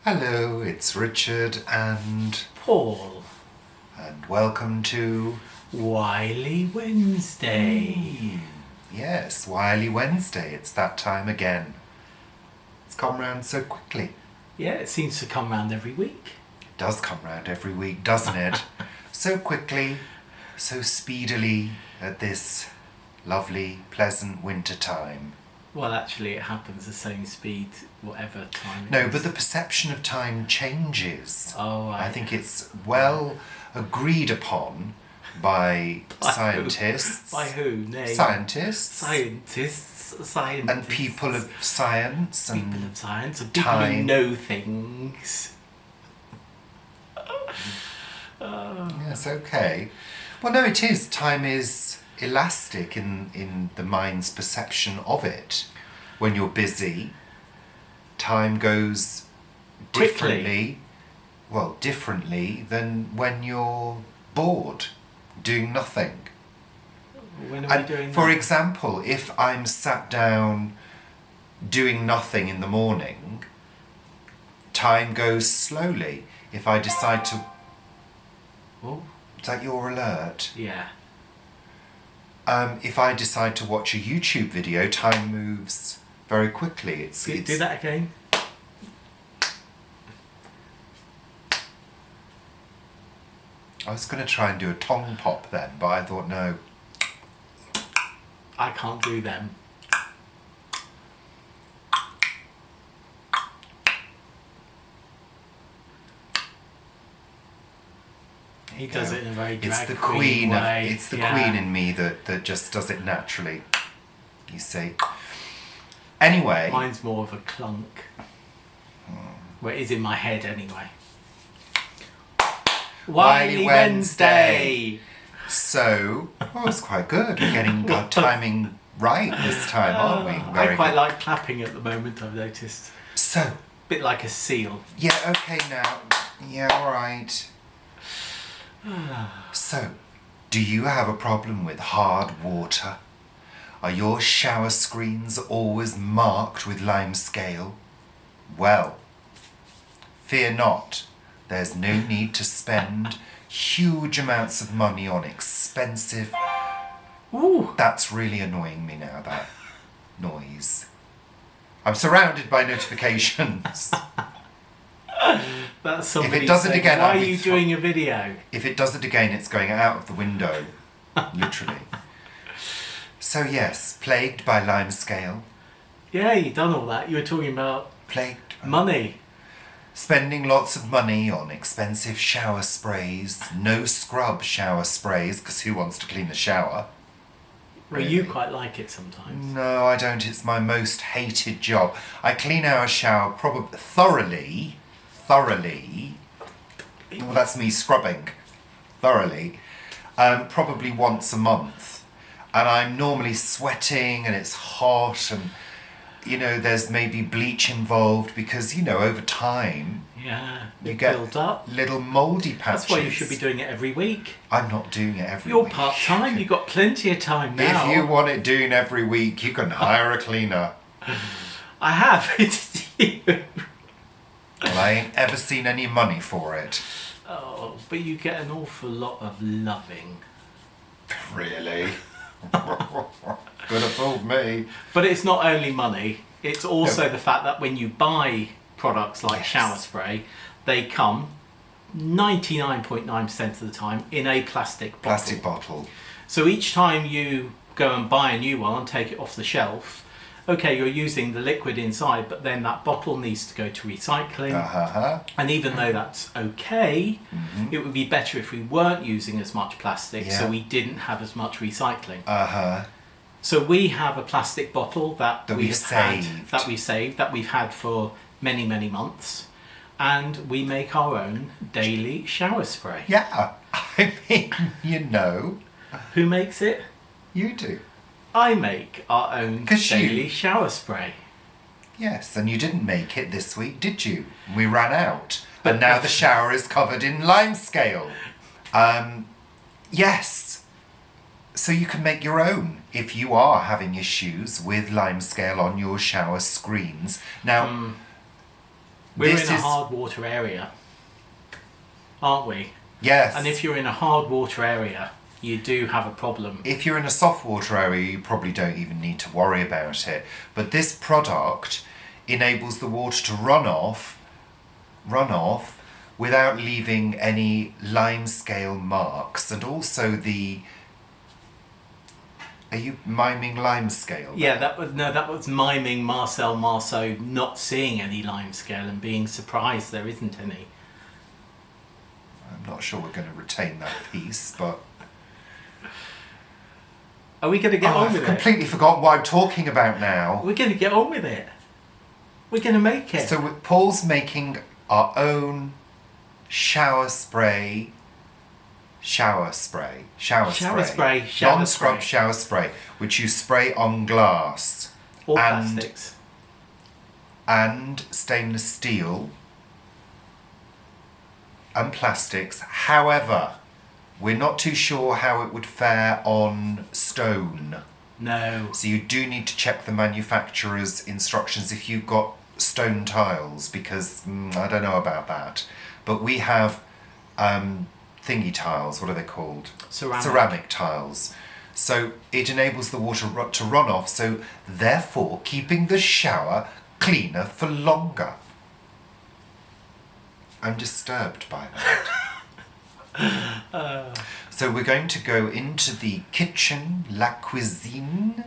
Hello, it's Richard and Paul. welcome to Wily Wednesday. Yes, Wily Wednesday. It's that time again. It's come round so quickly. Yeah, it seems to come round every week. It does come round every week, doesn't it? So quickly, so speedily at this lovely, pleasant winter time. Well, actually, it happens the same speed, whatever time it No, is. but the perception of time changes. Oh, right. I think it's well agreed upon by scientists. By who? Name. Scientists. Scientists. And people of science and People of science and people time. who know things. Yes, okay. Well, no, it is. Time is elastic in the mind's perception of it. When you're busy, time goes differently. Well, differently than when you're bored, doing nothing. When are we doing For that? example, if I'm sat down doing nothing in the morning, time goes slowly. If I decide to... Oh, Is that your alert? yeah. If I decide to watch a YouTube video, time moves very quickly. Do that again. I was going to try and do a tongue pop then, but I thought no. I can't do them. He does it in a very drag It's the queen way. It's the Yeah. queen in me that just does it naturally. You see. Anyway. Mine's more of a clunk. Well, it is in my head anyway. Wily Wily Wednesday! So, well, it's quite good. We're getting our timing right this time, aren't we? I quite good. like clapping at the moment, I've noticed. So, Bit like a seal. yeah, okay now. Yeah, alright. So, do you have a problem with hard water? Are your shower screens always marked with limescale? Well, fear not. There's no need to spend huge amounts of money on expensive... Ooh! That's really annoying me now, that noise. I'm surrounded by notifications. That's somebody If it does it saying, again, why I'll are be you doing a video? If it does it again, it's going out of the window. Literally. So yes, plagued by limescale. Yeah, you've done all that. You were talking about Plagued by... money. Spending lots of money on expensive shower sprays. No scrub shower sprays, because who wants to clean the shower? Well, you Really? quite like it sometimes. No, I don't. It's my most hated job. I clean our shower probably thoroughly. Well, that's me scrubbing. Thoroughly. Probably once a month. And I'm normally sweating and it's hot and, you know, there's maybe bleach involved because, you know, over time Yeah, you it get builds up. little mouldy patches. That's why you should be doing it every week. I'm not doing it every You're week. part-time, you've got plenty of time now. If you want it doing every week, you can hire a cleaner. I have. It's you. Well, I ain't ever seen any money for it. Oh, but you get an awful lot of loving. Really? Could have fooled me. But it's not only money, it's also the fact that when you buy products like Yes. shower spray, they come 99.9% of the time in a plastic bottle. Plastic bottle. So each time you go and buy a new one and take it off the shelf, okay, you're using the liquid inside, but then that bottle needs to go to recycling. And even though that's okay, it would be better if we weren't using as much plastic, so Yeah. we didn't have as much recycling. Uh-huh. So we have a plastic bottle that That we we've have had, saved. that we've had for many, many months, and we make our own daily shower spray. Yeah. I mean, you know, Who makes it? you do. I make our own 'Cause you- daily shower spray. Yes, and you didn't make it this week, did you? We ran out. And now the shower is covered in limescale. Yes. So you can make your own if you are having issues with limescale on your shower screens. Now, We're in a hard water area, aren't we? Yes. And if you're in a hard water area, you do have a problem. If you're in a soft water area, you probably don't even need to worry about it. But this product enables the water to run off without leaving any limescale marks, and also Are you miming limescale? Yeah, that was miming Marcel Marceau not seeing any limescale and being surprised there isn't any. I'm not sure we're going to retain that piece, but... Are we going to get on with it? I've completely forgotten what I'm talking about now. We're going to get on with it. We're going to make it. So Paul's making our own shower spray, non-scrub shower spray, which you spray on glass. Or plastics. And stainless steel and plastics. However, we're not too sure how it would fare on stone. No. So you do need to check the manufacturer's instructions if you've got stone tiles, because I don't know about that. But we have thingy tiles, what are they called? Ceramic tiles. So it enables the water to run off, so therefore keeping the shower cleaner for longer. I'm disturbed by that. So we're going to go into the kitchen, la cuisine,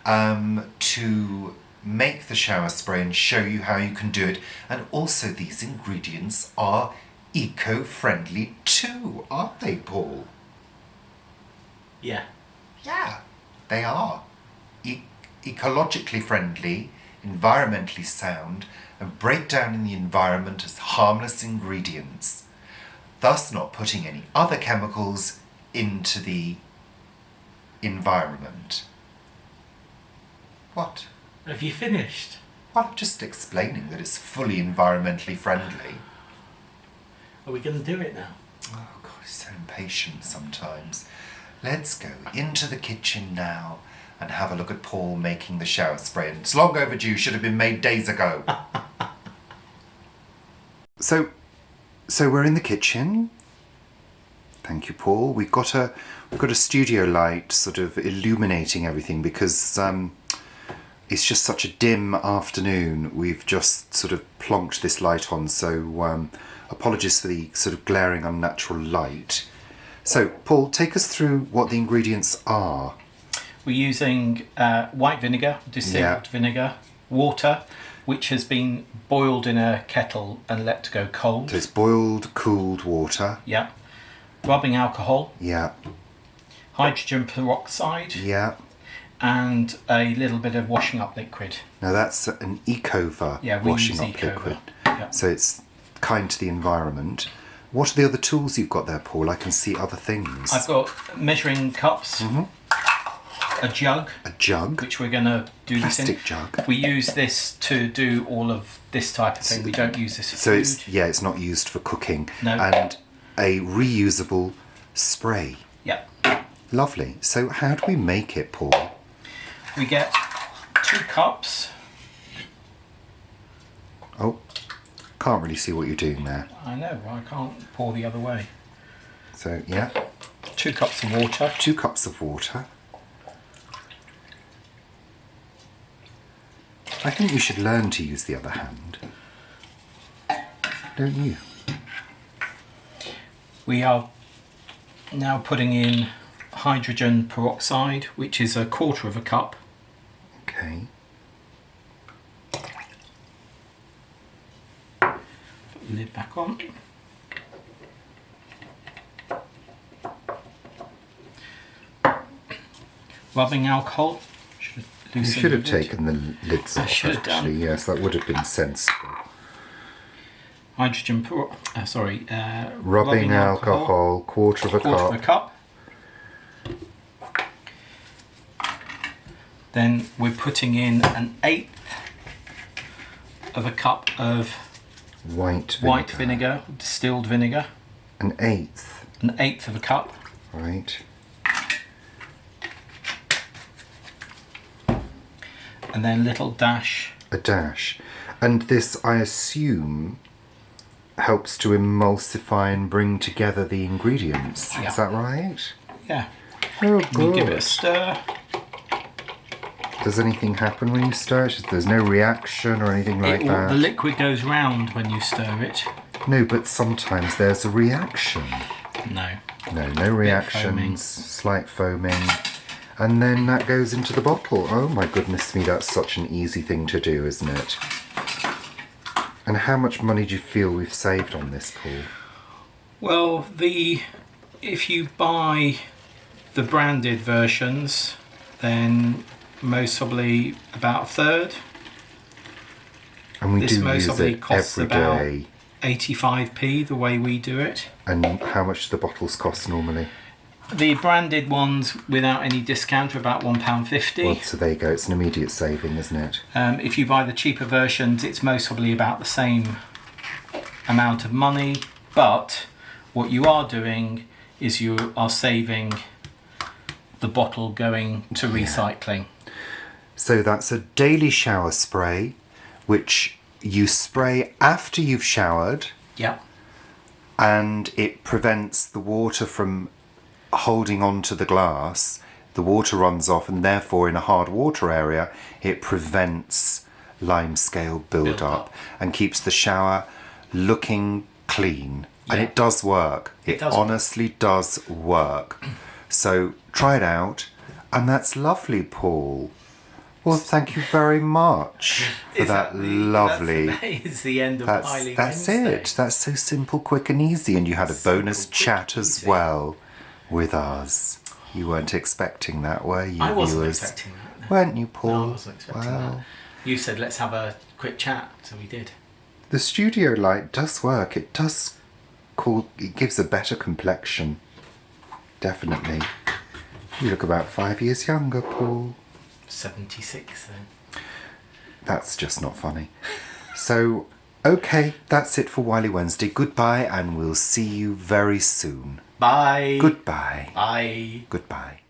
to make the shower spray and show you how you can do it. And also these ingredients are eco-friendly too, aren't they, Paul? Yeah. Yeah, they are. Ecologically friendly, environmentally sound, and break down in the environment as harmless ingredients, thus not putting any other chemicals into the environment. What? Have you finished? Well, I'm just explaining that it's fully environmentally friendly. Are we going to do it now? Oh, God, he's so impatient sometimes. Let's go into the kitchen now and have a look at Paul making the shower spray. And it's long overdue, should have been made days ago. So we're in the kitchen. Thank you, Paul. We've got a studio light sort of illuminating everything because it's just such a dim afternoon. We've just sort of plonked this light on, so apologies for the sort of glaring unnatural light. So, Paul, take us through what the ingredients are. We're using white vinegar, distilled vinegar, water, which has been boiled in a kettle and let to go cold. So it's boiled, cooled water. Yeah. Rubbing alcohol. Yeah. Hydrogen peroxide. Yeah. And a little bit of washing up liquid. Now that's an Ecova washing up liquid. Yeah. So it's kind to the environment. What are the other tools you've got there, Paul? I can see other things. I've got measuring cups, a jug. A jug? Which we're going to do Plastic this in. jug. We use this to do all of this type of thing. We don't use this for food. It's not used for cooking. No. And a reusable spray. Yeah. Lovely. So how do we make it, Paul? We get 2 cups. Oh, can't really see what you're doing there. I know, I can't pour the other way. So, yeah. 2 cups of water. 2 cups of water. I think you should learn to use the other hand. Don't you? We are now putting in hydrogen peroxide, which is 1/4 of a cup. Okay. Put the lid back on. Rubbing alcohol. You should have taken the lids off, should have actually. done. Yes, that would have been sensible. Hydrogen rubbing alcohol, 1/4 of a cup. Of a cup. Then we're putting in 1/8 of a cup of White vinegar, distilled vinegar. 1/8. 1/8 of a cup. Right. And then a little dash. A dash. And this, I assume, helps to emulsify and bring together the ingredients. Yeah. Is that right? Yeah. Oh, We good. give it a stir. Does anything happen when you stir it? There's no reaction or anything like that? The liquid goes round when you stir it. No, but sometimes there's a reaction. No. No reactions, slight foaming. And then that goes into the bottle. Oh my goodness me, that's such an easy thing to do, isn't it? And how much money do you feel we've saved on this, Paul? Well, if you buy the branded versions, then most probably about a third. And we This do most use probably it costs every about day. 85p the way we do it. And how much do the bottles cost normally? The branded ones without any discount are about £1.50. Well, so there you go. It's an immediate saving, isn't it? If you buy the cheaper versions, it's most probably about the same amount of money. But what you are doing is you are saving the bottle going to recycling. So that's a daily shower spray, which you spray after you've showered. Yeah. And it prevents the water from holding on to the glass. The water runs off, and therefore in a hard water area it prevents limescale build up and keeps the shower looking clean. And it does work. It honestly does work. So try it out, and that's lovely, Paul. Well, thank you very much for that lovely. It's the end of Wily That's Wednesday. it. That's so simple, quick, and easy. And you had a bonus chat as well with us. You weren't expecting that, were you? I wasn't viewers? expecting that. No. Weren't you, Paul? No, I wasn't expecting that. You said let's have a quick chat, so we did. The studio light does work. It does it gives a better complexion. Definitely. You look about 5 years younger, Paul. 76 then. That's just not funny. So, okay, that's it for Wily Wednesday. Goodbye, and we'll see you very soon. Bye. Goodbye. Bye. Goodbye.